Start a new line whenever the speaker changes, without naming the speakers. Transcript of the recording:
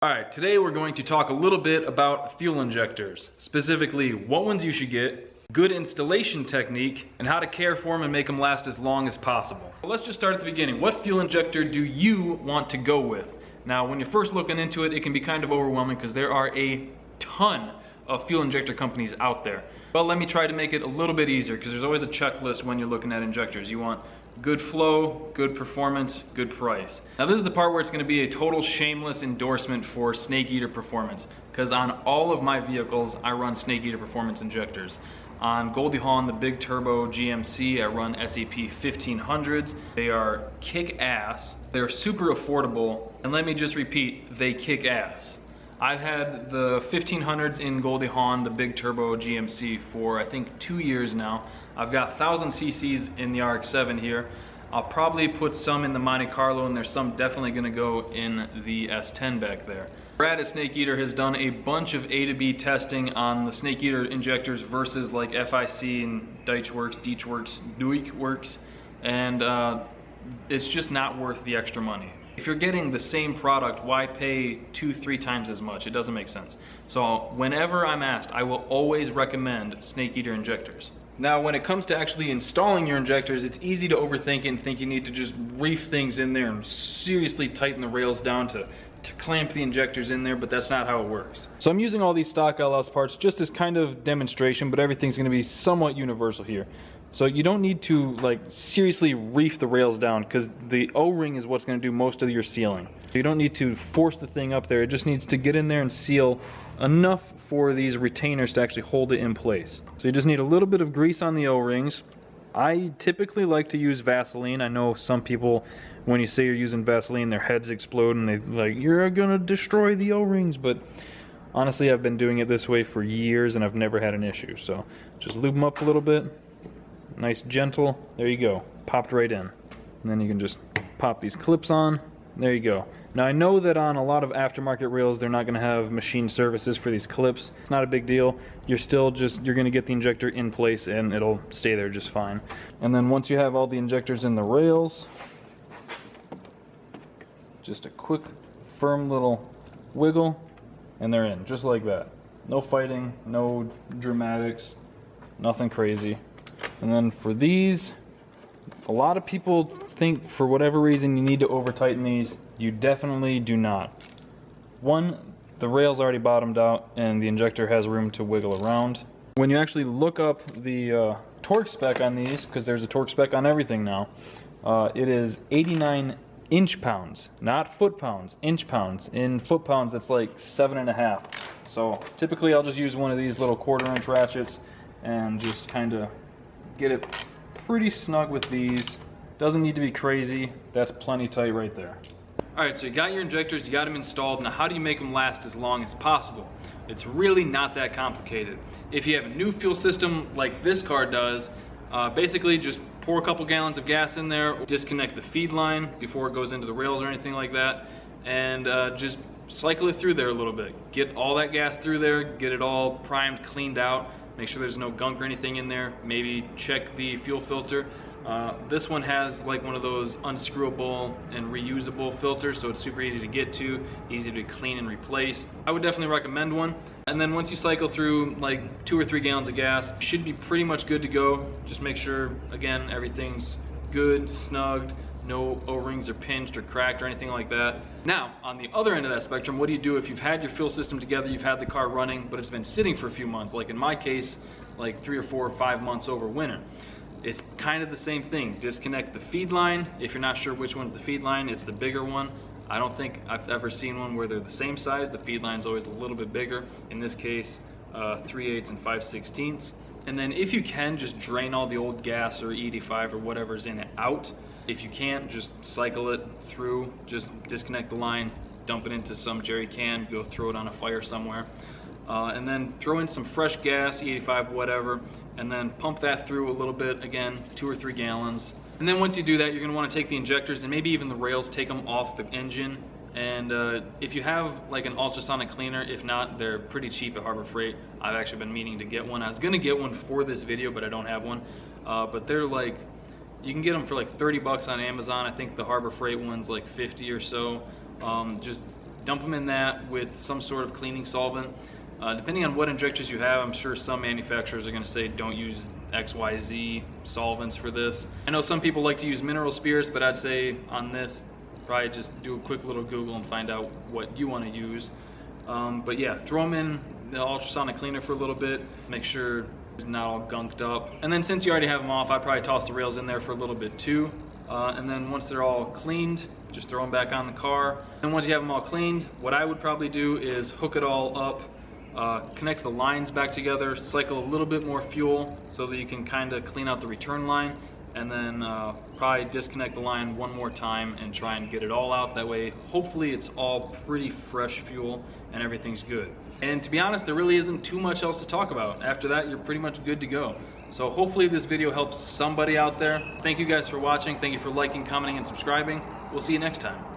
Alright, today we're going to talk a little bit about fuel injectors. Specifically, what ones you should get, good installation technique, and how to care for them and make them last as long as possible. Let's just start at the beginning. What fuel injector do you want to go with? Now, when you're first looking into it, it can be kind of overwhelming because there are a ton of fuel injector companies out there. Well, let me try to make it a little bit easier because there's always a checklist when you're looking at injectors. You want good flow, good performance, good price. Now this is the part where it's going to be a total shameless endorsement for Snake Eater Performance, because on all of my vehicles I run Snake Eater Performance injectors. On Goldie Hawn, the big turbo GMC, I run SEP 1500s. They are kick-ass, they're super affordable, and let me just repeat, they kick ass. I've had the 1500s in Goldie Hawn, the big turbo GMC, for I think 2 years now. I've got 1000 cc's in the RX-7 here. I'll probably put some in the Monte Carlo, and there's some definitely gonna go in the S10 back there. Brad at Snake Eater has done a bunch of A to B testing on the Snake Eater injectors versus like FIC and Deutschworks, and it's just not worth the extra money. If you're getting the same product, why pay 2-3 times as much? It doesn't make sense. So whenever I'm asked, I will always recommend Snake Eater injectors. Now, when it comes to actually installing your injectors, it's easy to overthink it and think you need to just reef things in there and seriously tighten the rails down to clamp the injectors in there, but that's not how it works. So I'm using all these stock LS parts just as kind of demonstration, but everything's gonna be somewhat universal here. So you don't need to like seriously reef the rails down, because the O-ring is what's going to do most of your sealing. So you don't need to force the thing up there. It just needs to get in there and seal enough for these retainers to actually hold it in place. So you just need a little bit of grease on the O-rings. I typically like to use Vaseline. I know some people, when you say you're using Vaseline, their heads explode and they like, you're gonna destroy the O-rings, but honestly I've been doing it this way for years and I've never had an issue. So just lube them up a little bit. Nice gentle, there you go, popped right in. And then you can just pop these clips on, there you go. Now I know that on a lot of aftermarket rails they're not going to have machine services for these clips. It's not a big deal. You're going to get the injector in place and it'll stay there just fine. And then once you have all the injectors in the rails, just a quick firm little wiggle and they're in, just like that. No fighting, no dramatics, nothing crazy. And then for these, a lot of people think for whatever reason you need to over tighten these. You definitely do not. One, the rail's already bottomed out and the injector has room to wiggle around. When you actually look up the torque spec on these, because there's a torque spec on everything now, it is 89 inch-pounds, not foot-pounds, inch-pounds. In foot-pounds, that's like 7.5. So typically I'll just use one of these little 1/4-inch ratchets and just kind of get it pretty snug with these. Doesn't need to be crazy. That's plenty tight right there. Alright, so you got your injectors, you got them installed. Now how do you make them last as long as possible? It's really not that complicated. If you have a new fuel system like this car does, basically just pour a couple gallons of gas in there, disconnect the feed line before it goes into the rails or anything like that, and just cycle it through there a little bit. Get all that gas through there, get it all primed, cleaned out. Make sure there's no gunk or anything in there. Maybe check the fuel filter. This one has like one of those unscrewable and reusable filters, so it's super easy to get to, easy to clean and replace. I would definitely recommend one. And then once you cycle through like 2 or 3 gallons of gas, you should be pretty much good to go. Just make sure, again, everything's good, snugged, no O-rings are pinched or cracked or anything like that. Now, on the other end of that spectrum, what do you do if you've had your fuel system together, you've had the car running, but it's been sitting for a few months, like in my case, like 3 or 4 or 5 months over winter? It's kind of the same thing. Disconnect the feed line. If you're not sure which one's the feed line, it's the bigger one. I don't think I've ever seen one where they're the same size. The feed line's always a little bit bigger. In this case, 3/8 and 5/16. And then if you can, just drain all the old gas or E85 or whatever's in it out. If you can't, just cycle it through, just disconnect the line, dump it into some jerry can, go throw it on a fire somewhere. And then throw in some fresh gas, E85, whatever, and then pump that through a little bit, again, 2 or 3 gallons. And then once you do that, you're gonna wanna take the injectors and maybe even the rails, take them off the engine. And if you have like an ultrasonic cleaner, if not, they're pretty cheap at Harbor Freight. I've actually been meaning to get one. I was gonna get one for this video, but I don't have one. But they're like, you can get them for like 30 bucks on Amazon. I think the Harbor Freight one's like 50 or so. Just dump them in that with some sort of cleaning solvent. Depending on what injectors you have, I'm sure some manufacturers are going to say don't use XYZ solvents for this. I know some people like to use mineral spirits, but I'd say on this, probably just do a quick little Google and find out what you want to use. But yeah, throw them in the ultrasonic cleaner for a little bit, make sure it's not all gunked up. And then since you already have them off, I'd probably toss the rails in there for a little bit too. And then once they're all cleaned, just throw them back on the car. And once you have them all cleaned, what I would probably do is hook it all up, connect the lines back together, cycle a little bit more fuel so that you can kind of clean out the return line, and then probably disconnect the line one more time and try and get it all out. That way, hopefully it's all pretty fresh fuel and everything's good. And to be honest, there really isn't too much else to talk about. After that, you're pretty much good to go. So hopefully this video helps somebody out there. Thank you guys for watching. Thank you for liking, commenting, and subscribing. We'll see you next time.